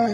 Hey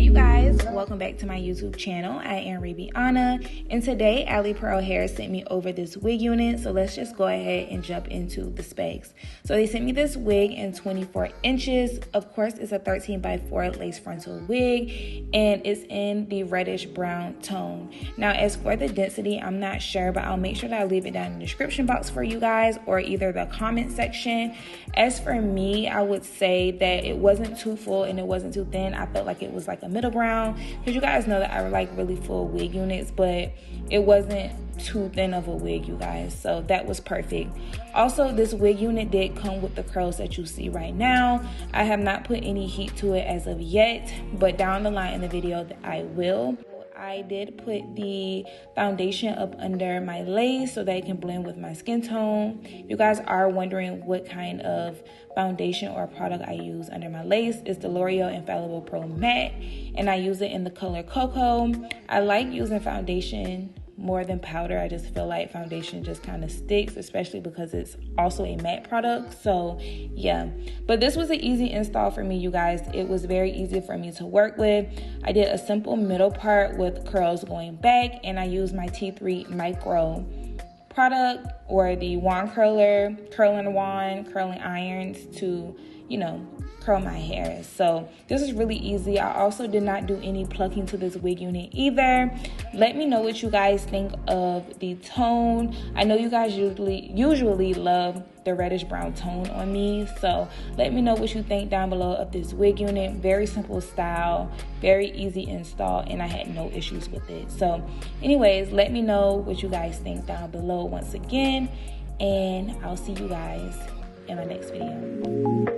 you guys, welcome back to my YouTube channel. I am Review+Tutorial, and today ALIPEARL Hair sent me over this wig unit, so let's just go ahead and jump into the specs. So they sent me this wig in 24 inches. Of course, it's a 13x4 lace frontal wig, and it's in the reddish brown tone. Now, as for the density, I'm not sure, but I'll make sure that I leave it down in the description box for you guys, or either the comment section. As for me, I would say that it wasn't too full and it wasn't too thin. I felt like it was like a middle ground, because you guys know that I like really full wig units, but it wasn't too thin of a wig, you guys, so that was perfect. Also, this wig unit did come with the curls that you see right now. I have not put any heat to it as of yet, but down the line in the video I will. I did put the foundation up under my lace so that it can blend with my skin tone. If you guys are wondering what kind of foundation or product I use under my lace, it's the L'Oreal Infallible Pro Matte, and I use it in the color Cocoa. I like using foundation more than powder. I just feel like foundation just kind of sticks, especially because it's also a matte product. So yeah, but this was an easy install for me, you guys. It was very easy for me to work with. I did a simple middle part with curls going back, and I used my T3 micro product, or the wand curler, curling wand, curling irons to, you know, curl my hair. So this is really easy. I also did not do any plucking to this wig unit either. Let me know what you guys think of the tone. I know you guys usually love the reddish brown tone on me, so let me know what you think down below of this wig unit. Very simple style, very easy install, and I had no issues with it. So anyways, let me know what you guys think down below once again, and I'll see you guys in my next video.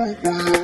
Bye.